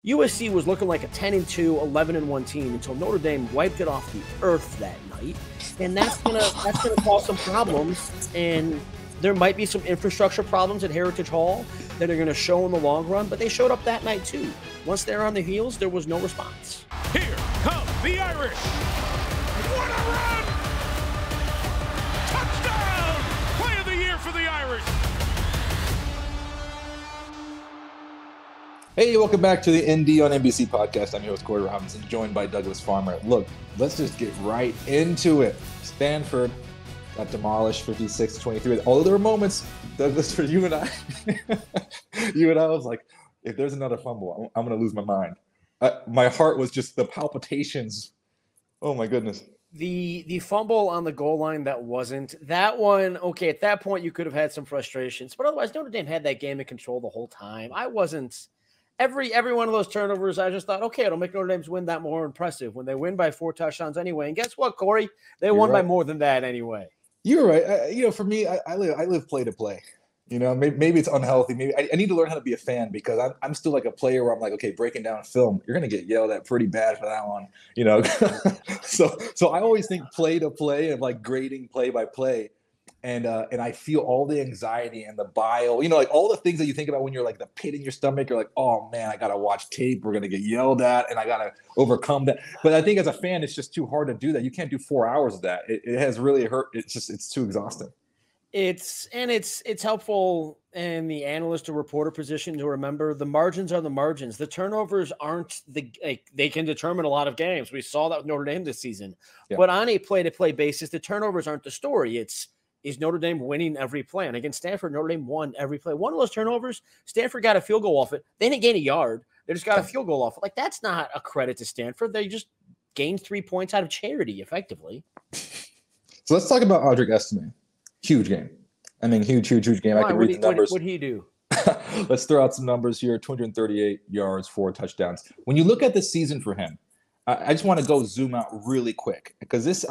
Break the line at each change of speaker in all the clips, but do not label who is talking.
USC was looking like a 10-2, 11-1 team until Notre Dame wiped it off the earth that night, and that's gonna cause some problems. And there might be some infrastructure problems at Heritage Hall that are gonna show in the long run. But they showed up that night too. Once they're on the heels, there was no response.
Here come the Irish. What a run! Touchdown! Play of the year for the Irish.
Hey, welcome back to the ND on NBC podcast. I'm your host, Corey Robinson, joined by Douglas Farmer. Look, let's just get right into it. Stanford got demolished 56-23. Although there were moments, Douglas, for you and I, was like, if there's another fumble, I'm going to lose my mind. My heart was just the palpitations. Oh, my goodness.
The fumble on the goal line, that one. Okay, at that point, you could have had some frustrations. But otherwise, Notre Dame had that game in control the whole time. I wasn't... Every one of those turnovers, I just thought, okay, it'll make Notre Dame's win that more impressive when they win by 4 touchdowns anyway. And guess what, Corey? They won by more than that anyway.
You're right. For me, I live play to play. Maybe it's unhealthy. Maybe I need to learn how to be a fan because I'm still like a player where I'm like, okay, breaking down film, you're gonna get yelled at pretty bad for that one. So I always think play to play and like grading play by play. And I feel all the anxiety and the bile, like all the things that you think about when you're like the pit in your stomach. You're like, oh man, I got to watch tape. We're going to get yelled at and I got to overcome that. But I think as a fan, it's just too hard to do that. You can't do 4 hours of that. It has really hurt. It's too exhausting.
It's helpful in the analyst or reporter position to remember the margins are the margins. The turnovers aren't they can determine a lot of games. We saw that with Notre Dame this season. Yeah. But on a play-to-play basis, the turnovers aren't the story. Is Notre Dame winning every play? And against Stanford, Notre Dame won every play. One of those turnovers, Stanford got a field goal off it. They didn't gain a yard. They just got a field goal off it. Like, that's not a credit to Stanford. They just gained 3 points out of charity, effectively.
So let's talk about Audric Estime. Huge game. I mean, huge game. I can read the numbers.
What'd he do?
Let's throw out some numbers here. 238 yards, 4 touchdowns. When you look at the season for him, I just want to go zoom out really quick because that's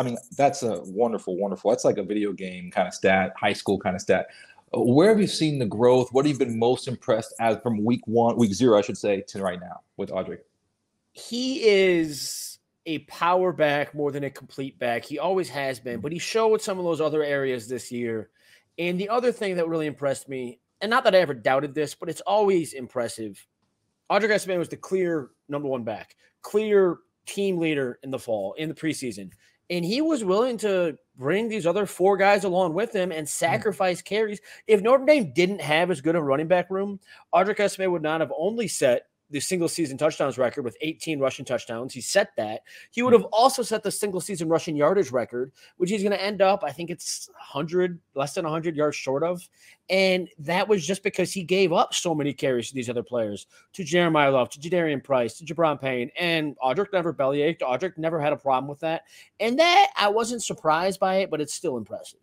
a wonderful. That's like a video game kind of stat, high school kind of stat. Where have you seen the growth? What have you been most impressed as from week 0, I should say, to right now with Audric?
He is a power back more than a complete back. He always has been, but he showed some of those other areas this year. And the other thing that really impressed me, and not that I ever doubted this, but it's always impressive. Audric Estime was the clear number 1 back, clear team leader in the fall, in the preseason. And he was willing to bring these other 4 guys along with him and sacrifice carries. If Notre Dame didn't have as good a running back room, Audric Estime would not have only set the single season touchdowns record with 18 rushing touchdowns. He set that. He would have also set the single season rushing yardage record, which he's going to end up, I think it's less than 100 yards short of. And that was just because he gave up so many carries to these other players, to Jeremiah Love, to Jadarian Price, to Jabron Payne. And Audric never bellyached. Audric never had a problem with that. And that, I wasn't surprised by it, but it's still impressive.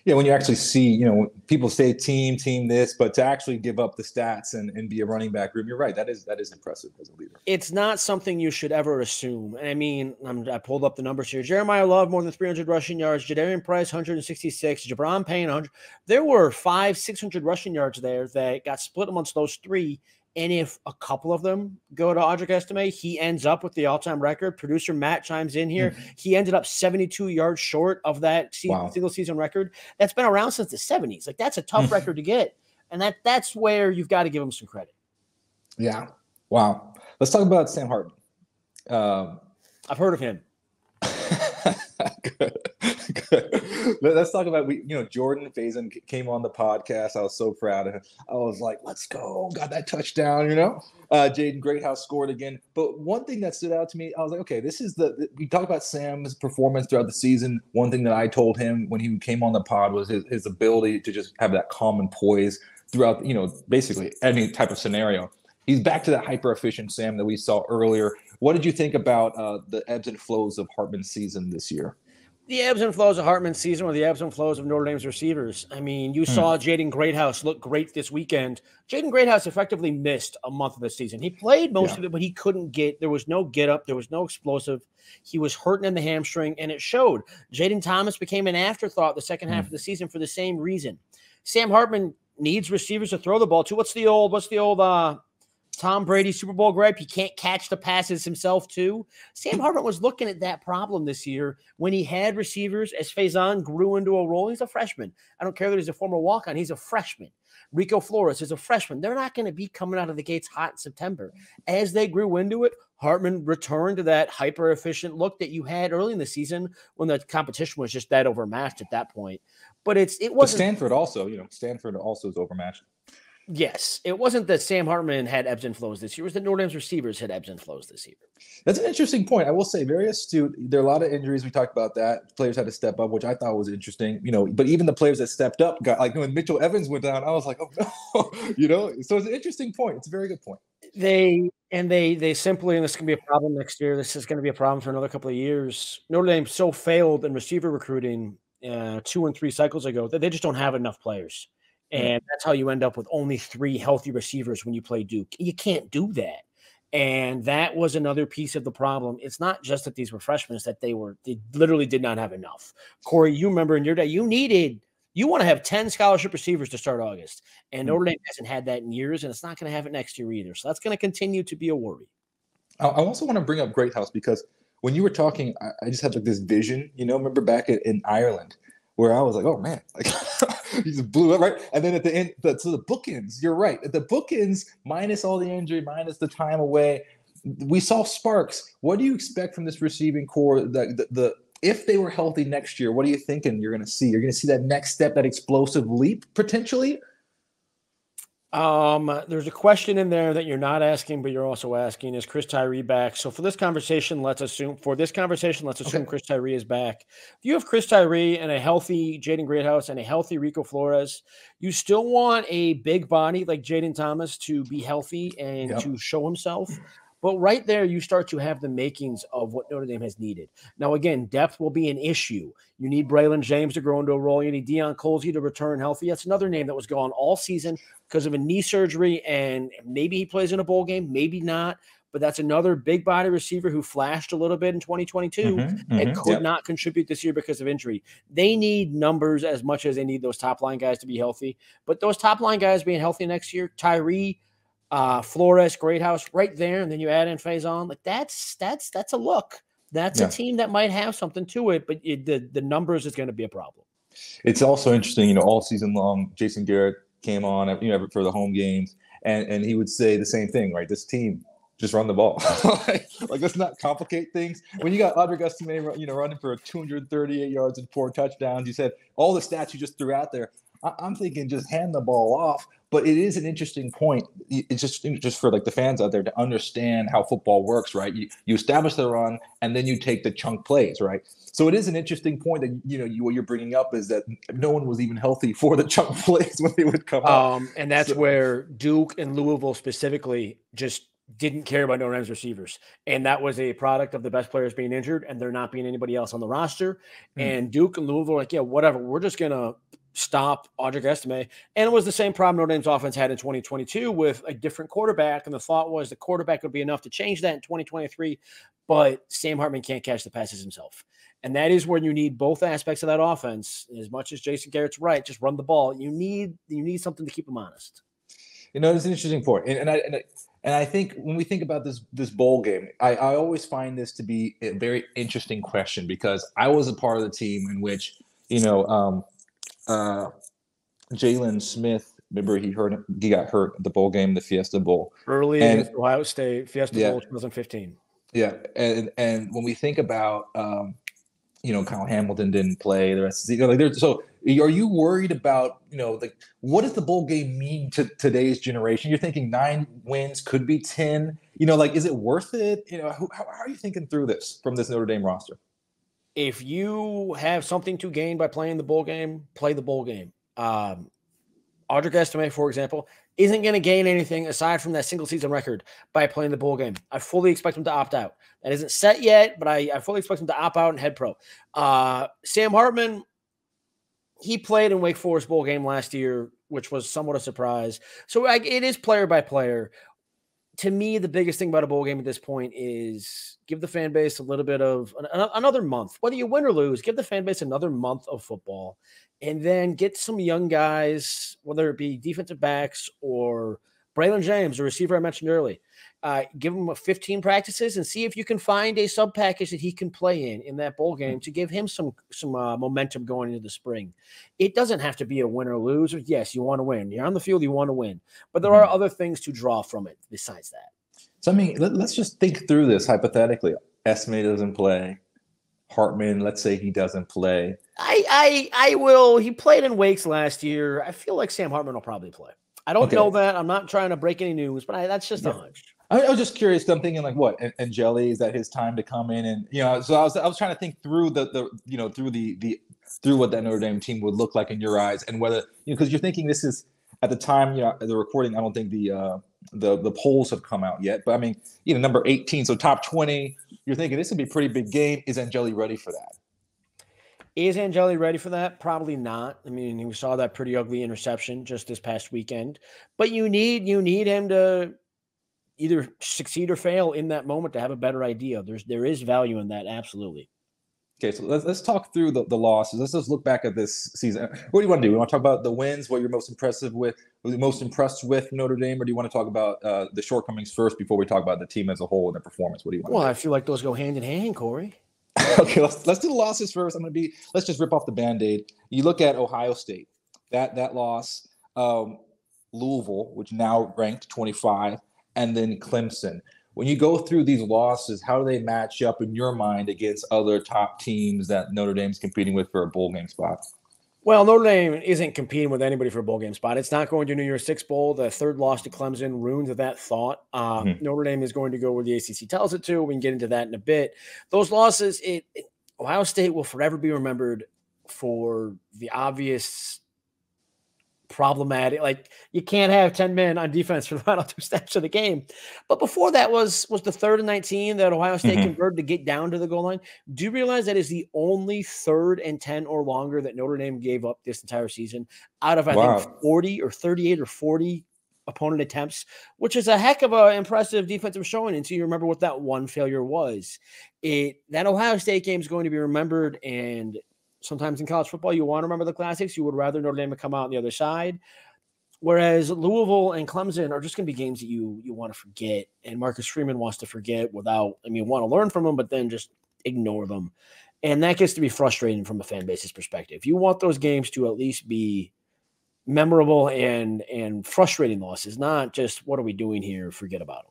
Yeah, when you actually see, people say team this, but to actually give up the stats and be a running back room, you're right. That is impressive as a leader.
It's not something you should ever assume. I mean, I pulled up the numbers here. Jeremiah Love, more than 300 rushing yards. Jadarian Price, 166. Jabron Payne, 100. There were 500-600 rushing yards there that got split amongst those 3. And if a couple of them go to Audric Estime, he ends up with the all-time record. Producer Matt chimes in here. He ended up 72 yards short of that single season record. That's been around since the 70s. Like, that's a tough record to get. And that's where you've got to give him some credit.
Yeah. Wow. Let's talk about Sam Hartman.
I've heard of him.
Good. Let's talk about Jordan Faison came on the podcast. I was so proud of him. I was like, let's go, got that touchdown. Jaden Greathouse scored again. But one thing that stood out to me, I was like, okay, this is we talk about Sam's performance throughout the season. One thing that I told him when he came on the pod was his ability to just have that calm and poise throughout basically any type of scenario. He's back to that hyper efficient Sam that we saw earlier. What did you think about the ebbs and flows of Hartman's season this year?
The ebbs and flows of Hartman's season or the ebbs and flows of Notre Dame's receivers. I mean, you saw Jaden Greathouse look great this weekend. Jaden Greathouse effectively missed a month of the season. He played most of it, but he couldn't there was no get up. There was no explosive. He was hurting in the hamstring, and it showed. Jaden Thomas became an afterthought the second half of the season for the same reason. Sam Hartman needs receivers to throw the ball to. What's the old Tom Brady Super Bowl gripe. He can't catch the passes himself, too. Sam Hartman was looking at that problem this year when he had receivers as Faison grew into a role. He's a freshman. I don't care that he's a former walk-on. He's a freshman. Rico Flores is a freshman. They're not going to be coming out of the gates hot in September. As they grew into it, Hartman returned to that hyper-efficient look that you had early in the season when the competition was just that overmatched at that point. But it wasn't.
But Stanford also, Stanford also is overmatched.
Yes, it wasn't that Sam Hartman had ebbs and flows this year. It was that Notre Dame's receivers had ebbs and flows this year.
That's an interesting point. I will say, very astute. There are a lot of injuries. We talked about that. Players had to step up, which I thought was interesting. But even the players that stepped up got, like, when Mitchell Evans went down, I was like, oh no, So it's an interesting point. It's a very good point.
They simply, and this is going to be a problem next year. This is going to be a problem for another couple of years. Notre Dame so failed in receiver recruiting 2 and 3 cycles ago that they just don't have enough players. And that's how you end up with only 3 healthy receivers when you play Duke. You can't do that. And that was another piece of the problem. It's not just that these were freshmen, it's that they literally did not have enough. Corey, you remember in your day, you want to have 10 scholarship receivers to start August. And Notre Dame hasn't had that in years, and it's not going to have it next year either. So that's going to continue to be a worry.
I also want to bring up Greathouse because when you were talking, I just had like this vision, remember back in Ireland where I was like, oh man, like he just blew up, right? And then at the end, so the bookends, you're right. At the bookends, minus all the injury, minus the time away, we saw sparks. What do you expect from this receiving core? If they were healthy next year, what are you thinking you're going to see? You're going to see that next step, that explosive leap potentially?
There's a question in there that you're not asking, but you're also asking, is Chris Tyree back? So for this conversation, let's assume Chris Tyree is back. If you have Chris Tyree and a healthy Jaden Greathouse and a healthy Rico Flores, you still want a big body like Jaden Thomas to be healthy and to show himself. But right there, you start to have the makings of what Notre Dame has needed. Now, again, depth will be an issue. You need Braylon James to grow into a role. You need Deion Colsey to return healthy. That's another name that was gone all season because of a knee surgery, and maybe he plays in a bowl game, maybe not. But that's another big body receiver who flashed a little bit in 2022 and could not contribute this year because of injury. They need numbers as much as they need those top-line guys to be healthy. But those top-line guys being healthy next year, Tyree, Flores, Greathouse, right there, and then you add in Faison. Like that's a look. That's a team that might have something to it, but the numbers is going to be a problem.
It's also interesting, all season long, Jason Garrett came on, for the home games, and he would say the same thing, right? This team just run the ball. like let's not complicate things. When you got Audric Estime, running for 238 yards and 4 touchdowns, you said all the stats you just threw out there. I'm thinking just hand the ball off. But it is an interesting point. It's just for like the fans out there to understand how football works, right? You establish the run and then you take the chunk plays, right? So it is an interesting point that what you're bringing up is that no one was even healthy for the chunk plays when they would come up.
And that's where Duke and Louisville specifically just didn't care about Notre Dame's receivers. And that was a product of the best players being injured and there not being anybody else on the roster. And Duke and Louisville were like, yeah, whatever. We're just going to stop Audric Estime. And it was the same problem Notre Dame's offense had in 2022 with a different quarterback. And the thought was the quarterback would be enough to change that in 2023. But Sam Hartman can't catch the passes himself. And that is where you need both aspects of that offense. As much as Jason Garrett's right, just run the ball. You need something to keep him honest.
It's an interesting point. And I think when we think about this bowl game, I always find this to be a very interesting question because I was a part of the team in which, Jalen Smith, remember he got hurt at the bowl game, the Fiesta Bowl.
Early in Ohio State, Fiesta Bowl 2015. Yeah.
And when we think about Kyle Hamilton didn't play the rest of the season. So are you worried about, what does the bowl game mean to today's generation? You're thinking 9 wins could be 10, is it worth it? How are you thinking through this from this Notre Dame roster?
If you have something to gain by playing the bowl game, play the bowl game. Audric Estime, for example, isn't going to gain anything aside from that single season record by playing the bowl game. I fully expect him to opt out. That isn't set yet, but I fully expect him to opt out and head pro. Sam Hartman, he played in Wake Forest bowl game last year, which was somewhat a surprise. So it is player by player. To me, the biggest thing about a bowl game at this point is give the fan base a little bit of another month. Whether you win or lose, give the fan base another month of football and then get some young guys, whether it be defensive backs or Braylon James, the receiver I mentioned earlier, give him 15 practices and see if you can find a sub package that he can play in that bowl game to give him some momentum going into the spring. It doesn't have to be a win or lose. Yes, you want to win. You're on the field, you want to win. But there are other things to draw from it besides that.
So, I mean, let's just think through this hypothetically. Esme doesn't play. Hartman, let's say he doesn't play.
I will. He played in Wakes last year. I feel like Sam Hartman will probably play. I don't know that. I'm not trying to break any news, but that's just a hunch.
I was just curious. I'm thinking like, what? And Jelly, is that his time to come in? And so I was trying to think through through what that Notre Dame team would look like in your eyes, and whether because you're thinking this is at the time the recording. I don't think the polls have come out yet, but I mean number 18, so top 20. You're thinking this would be a pretty big game. Is Angeli ready for that?
Is Angeli ready for that? Probably not. I mean, we saw that pretty ugly interception just this past weekend. But you need him to either succeed or fail in that moment to have a better idea. There is value in that, absolutely.
Okay, so let's talk through the losses. Let's just look back at this season. What do you want to do? You want to talk about the wins, what you're most impressed with Notre Dame, or do you want to talk about the shortcomings first before we talk about the team as a whole and their performance? What do you want?
Well, I feel like those go hand in hand, Corey.
Okay, let's do the losses first. Let's just rip off the Band-Aid. You look at Ohio State, that loss, Louisville, which now ranked 25, and then Clemson. When you go through these losses, how do they match up in your mind against other top teams that Notre Dame's competing with for a bowl game spot?
Well, Notre Dame isn't competing with anybody for a bowl game spot. It's not going to New Year's Six Bowl. The third loss to Clemson ruined that thought. Notre Dame is going to go where the ACC tells it to. We can get into that in a bit. Those losses, Ohio State will forever be remembered for the obvious problematic. Like, you can't have 10 men on defense for the final 2 steps of the game. But before that was the 3rd and 19 that Ohio State converted to get down to the goal line. Do you realize that is the only 3rd and 10 or longer that Notre Dame gave up this entire season out of, I think, 40 or 38 or 40 opponent attempts, which is a heck of an impressive defensive showing until you remember what that one failure was. That Ohio State game is going to be remembered, and sometimes in college football, you want to remember the classics. You would rather Notre Dame come out on the other side. Whereas Louisville and Clemson are just going to be games that you want to forget. And Marcus Freeman wants to forget want to learn from them, but then just ignore them. And that gets to be frustrating from a fan base's perspective. You want those games to at least be memorable and frustrating losses, not just what are we doing here? Forget about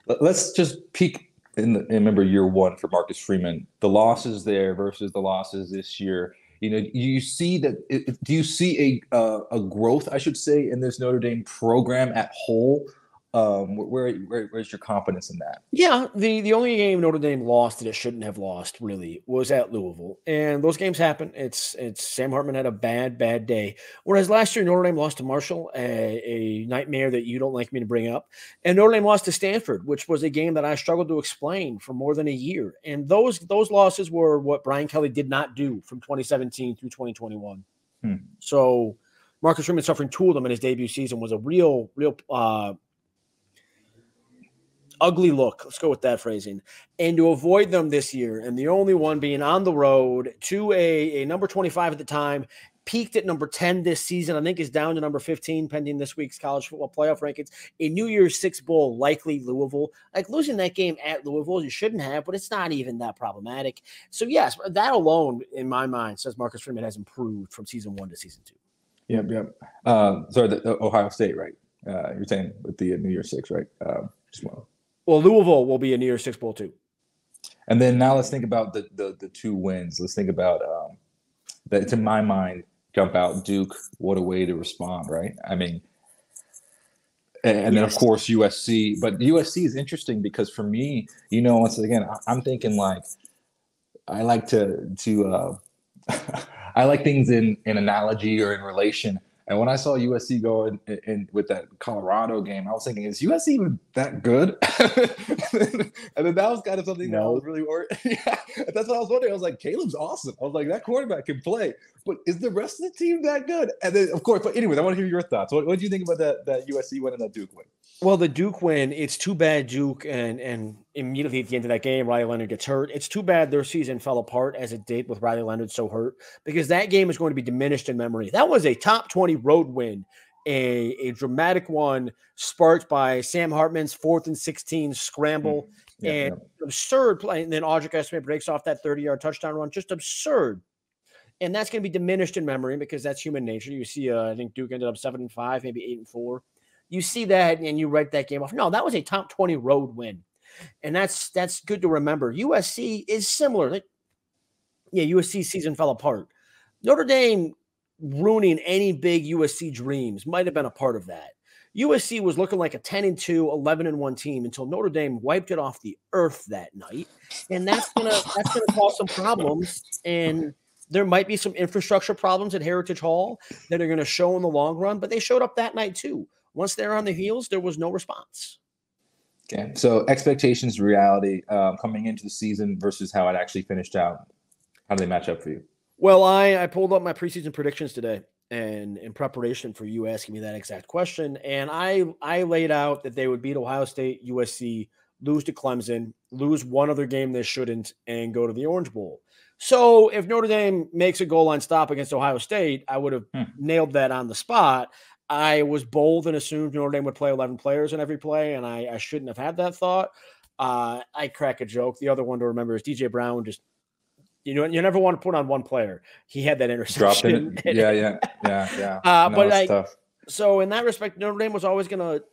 them.
Let's just peek remember year one for Marcus Freeman, the losses there versus the losses this year. You see that. Do you see a growth, I should say, in this Notre Dame program at whole? Where's your confidence in that?
Yeah, the only game Notre Dame lost that it shouldn't have lost really was at Louisville, and those games happen. It's Sam Hartman had a bad day. Whereas last year Notre Dame lost to Marshall, a nightmare that you don't like me to bring up, and Notre Dame lost to Stanford, which was a game that I struggled to explain for more than a year. And those losses were what Brian Kelly did not do from 2017 through 2021. So Marcus Freeman suffering 2 of them in his debut season was a real ugly look. Let's go with that phrasing. And to avoid them this year, and the only one being on the road to a number 25 at the time, peaked at number 10 this season, I think is down to number 15 pending this week's college football playoff rankings. A New Year's Six Bowl, likely Louisville. Like, losing that game at Louisville, you shouldn't have, but it's not even that problematic. So yes, that alone, in my mind, says Marcus Freeman has improved from season 1 to season 2.
Yep. Sorry, the Ohio State, right? You're saying with the New Year's Six, right?
Well, Louisville will be a New Year's Six Bowl too.
And then now let's think about the 2 wins. Let's think about that. To my mind, jump out Duke. What a way to respond, right? I mean, and then of course USC. But USC is interesting because for me, once again, I'm thinking like I like to I like things in analogy or in relation. And when I saw USC go in with that Colorado game, I was thinking, is USC even that good? And then that was kind of something that I was really worried. Yeah, that's what I was wondering. I was like, Caleb's awesome. I was like, that quarterback can play. But is the rest of the team that good? And then, of course, but anyways, I want to hear your thoughts. What do you think about that USC win and that Duke win?
Well, the Duke win, it's too bad Duke and immediately at the end of that game, Riley Leonard gets hurt. It's too bad their season fell apart as it did with Riley Leonard so hurt, because that game is going to be diminished in memory. That was a top 20 road win a dramatic one sparked by Sam Hartman's 4th and 16 scramble and absurd play. And then Audric Esme breaks off that 30-yard touchdown run. Just absurd. And that's going to be diminished in memory because that's human nature. You see, I think Duke ended up 7-5, maybe 8-4. You see that and you write that game off. No, that was a top 20 road win. And that's good to remember. USC is similar. USC season fell apart. Notre Dame ruining any big USC dreams might have been a part of that. USC was looking like a 10-2, 11-1 team until Notre Dame wiped it off the earth that night. And that's gonna cause some problems. And there might be some infrastructure problems at Heritage Hall that are going to show in the long run, but they showed up that night too. Once they're on the heels, there was no response.
Okay, so expectations, reality, coming into the season versus how it actually finished out. How do they match up for you?
Well, I pulled up my preseason predictions today, and in preparation for you asking me that exact question, and I laid out that they would beat Ohio State, USC, lose to Clemson, lose one other game they shouldn't, and go to the Orange Bowl. So if Notre Dame makes a goal line stop against Ohio State, I would have nailed that on the spot. I was bold and assumed Notre Dame would play 11 players in every play, and I shouldn't have had that thought. I crack a joke. The other one to remember is DJ Brown just, you never want to put on one player. He had that interception.
Yeah.
Tough. So in that respect, Notre Dame was always going to,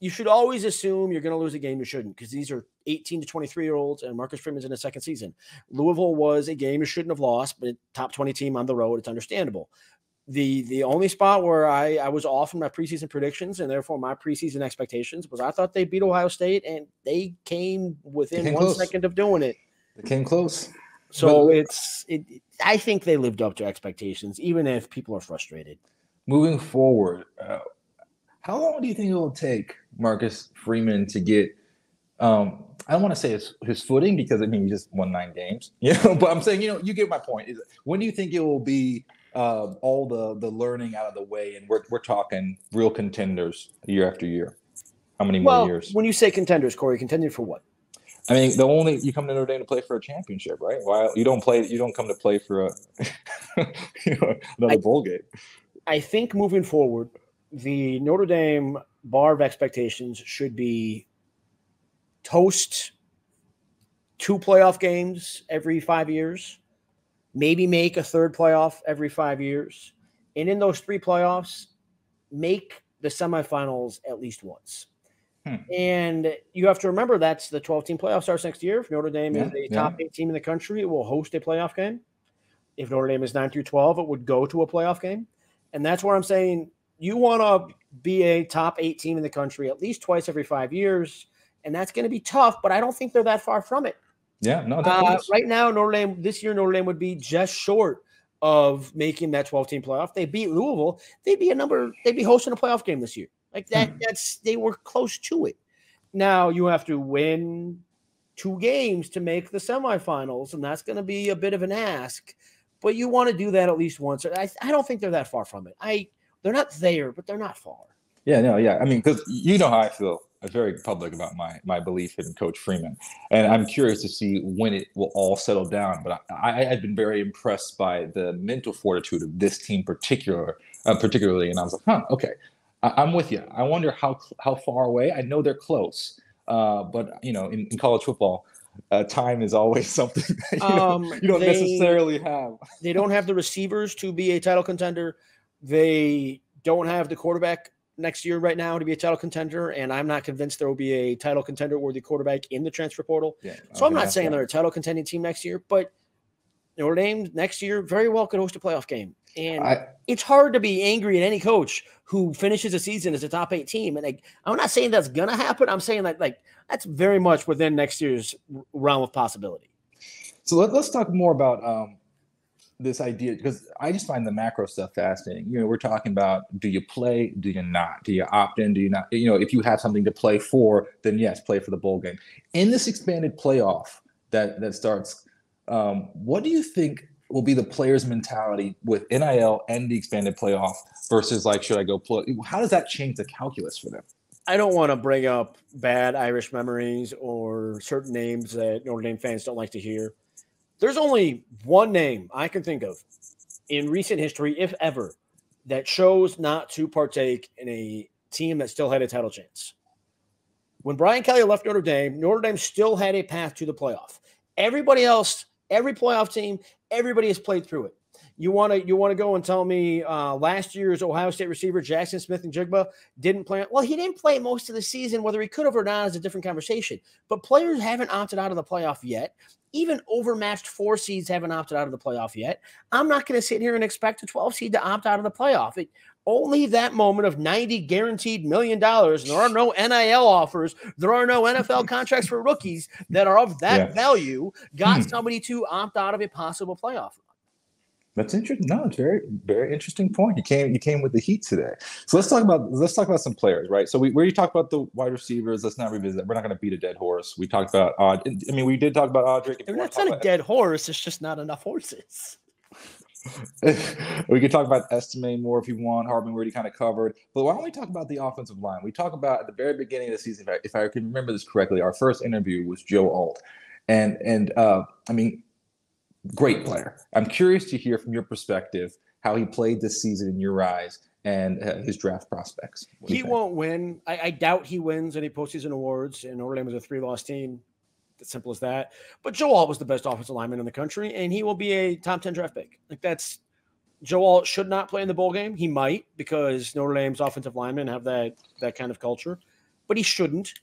you should always assume you're going to lose a game you shouldn't, because these are 18 to 23-year-olds, and Marcus Freeman's in his second season. Louisville was a game you shouldn't have lost, but top 20 team on the road, it's understandable. The only spot where I was off in my preseason predictions, and therefore my preseason expectations, was I thought they beat Ohio State, and they came within 1 second of doing it.
They came close.
So I think they lived up to expectations, even if people are frustrated.
Moving forward, how long do you think it will take Marcus Freeman to get I don't want to say his footing, because I mean he just won 9 games, but I'm saying, you get my point. When do you think it will be all the learning out of the way, and we're talking real contenders year after year? How many more years?
When you say contenders, Corey, contender for what?
I mean, you come to Notre Dame to play for a championship, right? Why you don't come to play for another bowl game.
I think moving forward, the Notre Dame bar of expectations should be toast 2 playoff games every 5 years, maybe make a 3rd playoff every 5 years. And in those 3 playoffs, make the semifinals at least once. And you have to remember that's the 12-team playoff starts next year. If Notre Dame is a top 8 team in the country, it will host a playoff game. If Notre Dame is 9 through 12, it would go to a playoff game. And that's where I'm saying you want to be a top 8 team in the country at least twice every 5 years. And that's going to be tough, but I don't think they're that far from it.
Yeah, no.
Right now, this year, Notre Dame would be just short of making that 12-team playoff. They beat Louisville. They'd be hosting a playoff game this year. Like that, they were close to it. Now you have to win 2 games to make the semifinals, and that's going to be a bit of an ask. But you want to do that at least once. I don't think they're that far from it. They're not there, but they're not far.
Yeah, no, yeah. I mean, because you know how I feel. I'm very public about my belief in Coach Freeman, and I'm curious to see when it will all settle down. But I've been very impressed by the mental fortitude of this team, particularly. And I was like, okay. I'm with you. I wonder how far away. I know they're close, but in college football, time is always something that you don't necessarily have.
They don't have the receivers to be a title contender. They don't have the quarterback next year right now to be a title contender, and I'm not convinced there will be a title contender worthy quarterback in the transfer portal. Yeah, so I'm not saying they're a title contending team next year, but Notre Dame next year very well could host a playoff game. And it's hard to be angry at any coach who finishes a season as a top 8 team. And I'm not saying that's going to happen. I'm saying that that's very much within next year's realm of possibility.
So let's talk more about this idea, because I just find the macro stuff fascinating. We're talking about, do you play? Do you not? Do you opt in? Do you not? If you have something to play for, then yes, play for the bowl game. In this expanded playoff that starts, what do you think will be the players' mentality with NIL and the expanded playoff versus should I go play? How does that change the calculus for them?
I don't want to bring up bad Irish memories or certain names that Notre Dame fans don't like to hear. There's only one name I can think of in recent history, if ever, that chose not to partake in a team that still had a title chance. When Brian Kelly left Notre Dame still had a path to the playoff. Everybody else, every playoff team, everybody has played through it. You want to go and tell me last year's Ohio State receiver Jackson Smith-Njigba didn't play? Well, he didn't play most of the season. Whether he could have or not is a different conversation. But players haven't opted out of the playoff yet. Even overmatched 4 seeds haven't opted out of the playoff yet. I'm not going to sit here and expect a 12 seed to opt out of the playoff. Only that moment of $90 guaranteed million. And there are no NIL offers. There are no NFL contracts for rookies that are of that value. Got somebody to opt out of a possible playoff.
That's interesting. No, it's very, very interesting point. You came with the heat today. So let's talk about some players, right? So we already talked about the wide receivers. Let's not revisit that. We're not going to beat a dead horse. We talked about we did talk about Audric.
That's not a dead horse. It's just not enough horses.
We could talk about Estime more if you want. Hardman already kind of covered. But why don't we talk about the offensive line? We talk about at the very beginning of the season, if I can remember this correctly, our first interview was Joe Alt. And great player. I'm curious to hear from your perspective how he played this season in your eyes and his draft prospects.
He won't win. I doubt he wins any postseason awards, and Notre Dame was a 3-loss team. As simple as that. But Joe Alt was the best offensive lineman in the country, and he will be a top 10 draft pick. Joe Alt should not play in the bowl game. He might, because Notre Dame's offensive linemen have that kind of culture, but he shouldn't.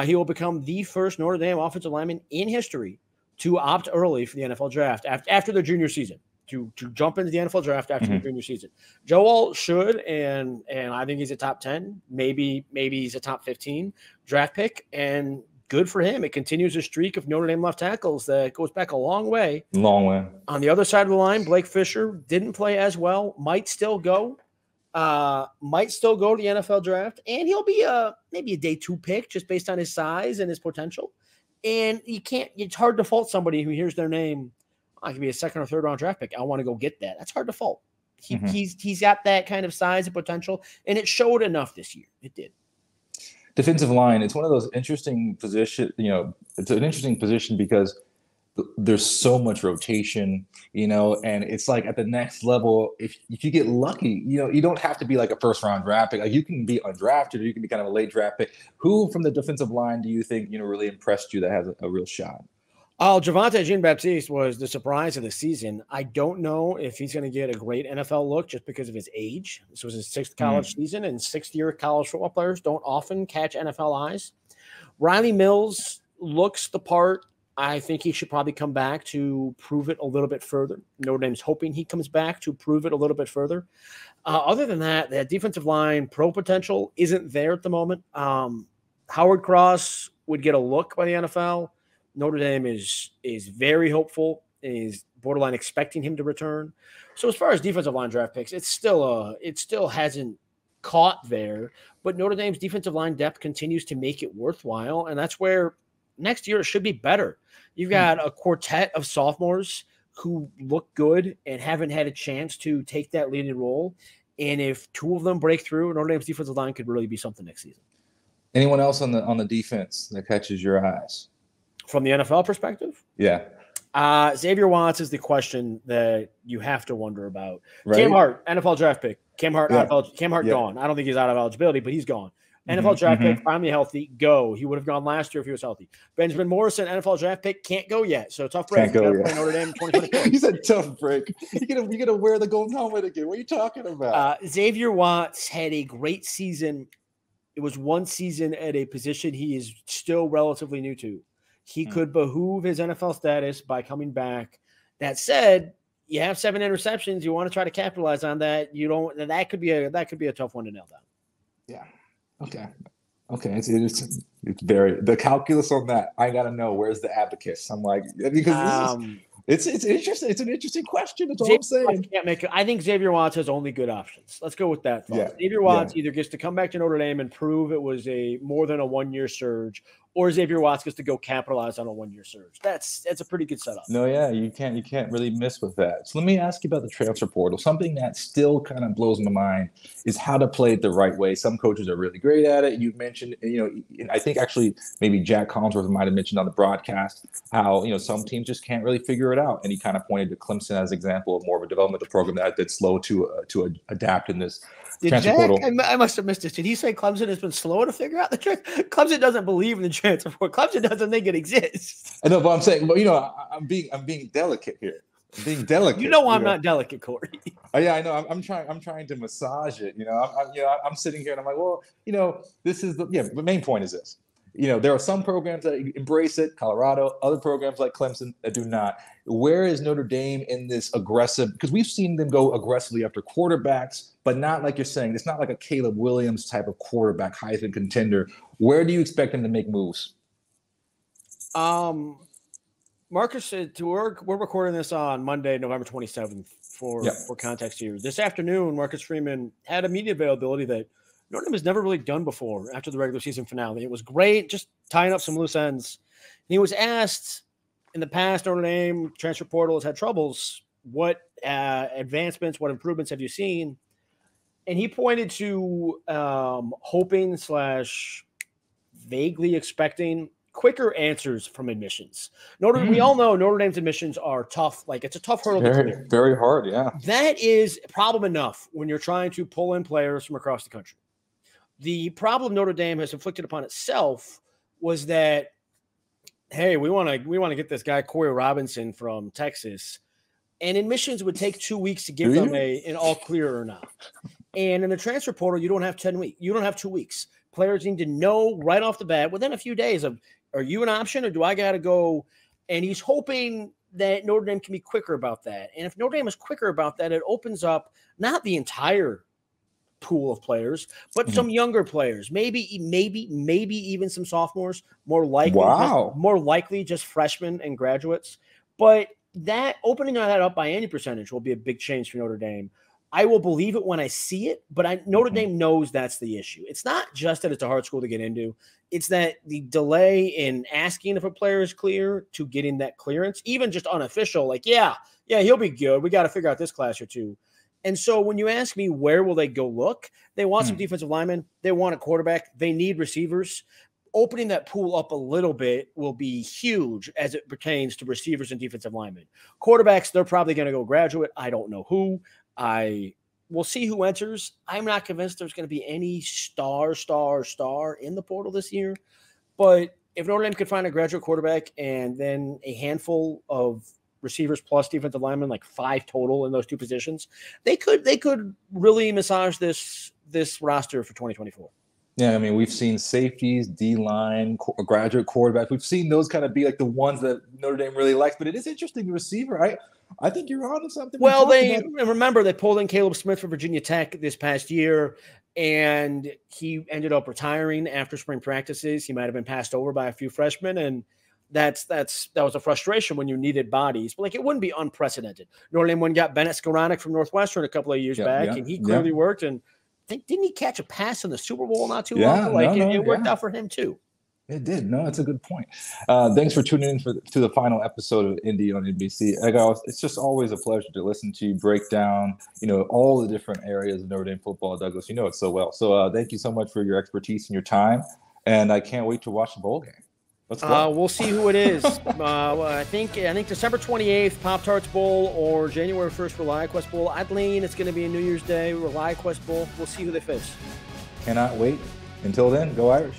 He will become the first Notre Dame offensive lineman in history to opt early for the NFL draft after their junior season, to jump into the NFL draft after their junior season. Joe Alt should, and I think he's a top 10, maybe he's a top 15 draft pick, and good for him. It continues a streak of Notre Dame left tackles that goes back a long way.
Long way.
On the other side of the line, Blake Fisher didn't play as well, might still go to the NFL draft, and he'll be maybe a day 2 pick just based on his size and his potential. And it's hard to fault somebody who hears their name. I could be a 2nd or 3rd round draft pick. I want to go get that. That's hard to fault. He's got that kind of size and potential, and it showed enough this year. It did.
Defensive line, it's one of those interesting positions. It's an interesting position because there's so much rotation, and it's like at the next level, if you get lucky, you don't have to be like a 1st round draft pick. Like, you can be undrafted, or you can be kind of a late draft pick. Who from the defensive line do you think, really impressed you that has a real shot?
Javonte Jean-Baptiste was the surprise of the season. I don't know if he's going to get a great NFL look just because of his age. This was his 6th college season, and 6th-year college football players don't often catch NFL eyes. Riley Mills looks the part. I think he should probably come back to prove it a little bit further. Notre Dame's hoping he comes back to prove it a little bit further. Other than that, the defensive line pro potential isn't there at the moment. Howard Cross would get a look by the NFL. Notre Dame is very hopeful, is borderline expecting him to return. So as far as defensive line draft picks, it still hasn't caught there. But Notre Dame's defensive line depth continues to make it worthwhile, and that's where next year it should be better. You've got a quartet of sophomores who look good and haven't had a chance to take that leading role. And if 2 of them break through, Notre Dame's defensive line could really be something next season.
Anyone else on the defense that catches your eyes?
From the NFL perspective?
Yeah.
Xavier Watts is the question that you have to wonder about.
Right?
Cam Hart, NFL draft pick. Cam Hart gone. I don't think he's out of eligibility, but he's gone. NFL draft pick, finally healthy, go. He would have gone last year if he was healthy. Benjamin Morrison, NFL draft pick, can't go yet. So tough break.
Can't go yet.
Play Notre Dame in 2024.
You said tough break. You're gonna wear the golden helmet again. What are you talking about?
Xavier Watts had a great season. It was 1 season at a position he is still relatively new to. He could behoove his NFL status by coming back. That said, you have 7 interceptions. You want to try to capitalize on that. You don't. That could be a tough one to nail down.
Yeah. Okay. It's very the calculus on that. I gotta know, where's the abacus. I'm like, because it's interesting. It's an interesting question. That's all I'm saying.
I think Xavier Watts has only good options. Let's go with that thought. Xavier Watts either gets to come back to Notre Dame and prove it was more than a 1-year surge, or Xavier Watkins to go capitalize on a one-year surge. That's a pretty good setup.
No, yeah, you can't really miss with that. So let me ask you about the transfer portal. Something that still kind of blows my mind is how to play it the right way. Some coaches are really great at it. You've mentioned, I think actually maybe Jack Collinsworth might have mentioned on the broadcast how, some teams just can't really figure it out. And he kind of pointed to Clemson as an example of more of a developmental program that's slow to adapt in this transfer portal.
I must have missed this. Did he say Clemson has been slow to figure out the transfer? Clemson doesn't believe in the transfer portal. Clemson doesn't think it exists.
I know, but I'm saying, I'm being delicate here. I'm being delicate.
I'm not delicate, Corey.
Oh, yeah, I know. I'm trying to massage it. I'm sitting here and I'm like, well, this is the main point is this. There are some programs that embrace it, Colorado, other programs like Clemson that do not. Where is Notre Dame in this aggressive? Because we've seen them go aggressively after quarterbacks, but not like you're saying. It's not like a Caleb Williams type of quarterback, Heisman contender. Where do you expect them to make moves?
Marcus said we're recording this on Monday, November 27th for context here. This afternoon, Marcus Freeman had a media availability that Notre Dame has never really done before after the regular season finale. It was great, just tying up some loose ends. And he was asked in the past, Notre Dame transfer portal has had troubles. What advancements, what improvements have you seen? And he pointed to hoping / vaguely expecting quicker answers from admissions. We all know Notre Dame's admissions are tough. Like, it's a tough hurdle to clear.
Very hard, yeah.
That is problem enough when you're trying to pull in players from across the country. The problem Notre Dame has inflicted upon itself was that, hey, we want to get this guy Corey Robinson from Texas, and admissions would take 2 weeks to give them an all clear or not. And in the transfer portal, you don't have 10 weeks. You don't have 2 weeks. Players need to know right off the bat within a few days of, are you an option or do I got to go? And he's hoping that Notre Dame can be quicker about that. And if Notre Dame is quicker about that, it opens up not the entire pool of players, but some younger players, maybe even some sophomores, more likely just freshmen and graduates. But that opening that up by any percentage will be a big change for Notre Dame. I will believe it when I see it, but Notre Dame knows that's the issue. It's not just that it's a hard school to get into. It's that the delay in asking if a player is clear to getting that clearance, even just unofficial, like, yeah, he'll be good. We got to figure out this class or two. And so when you ask me where will they go look, they want some defensive linemen. They want a quarterback. They need receivers. Opening that pool up a little bit will be huge as it pertains to receivers and defensive linemen. Quarterbacks, they're probably going to go graduate. I don't know who. We'll see who enters. I'm not convinced there's going to be any star in the portal this year. But if Notre Dame could find a graduate quarterback and then a handful of receivers plus defensive linemen, like 5 total in those 2 positions, they could really massage this roster for 2024.
Yeah, I mean, we've seen safeties, D-line, graduate quarterbacks. We've seen those kind of be like the ones that Notre Dame really likes. But it is interesting, the receiver. I think you're on to something.
Well, remember they pulled in Caleb Smith for Virginia Tech this past year, and he ended up retiring after spring practices. He might have been passed over by a few freshmen, and that was a frustration when you needed bodies. But it wouldn't be unprecedented. Notre Dame got Bennett Skoranek from Northwestern a couple of years back, and he clearly worked. And didn't he catch a pass in the Super Bowl not too long? It worked out for him too.
It did. No, that's a good point. Thanks for tuning in to the final episode of Indy on NBC. It's just always a pleasure to listen to you break down, all the different areas of Notre Dame football, Douglas. You know it so well. So thank you so much for your expertise and your time. And I can't wait to watch the bowl game. Let's go.
We'll see who it is. I think December 28th, Pop-Tarts Bowl, or January 1st, ReliaQuest Bowl. I'd lean it's going to be a New Year's Day, ReliaQuest Bowl. We'll see who they face.
Cannot wait. Until then, go Irish.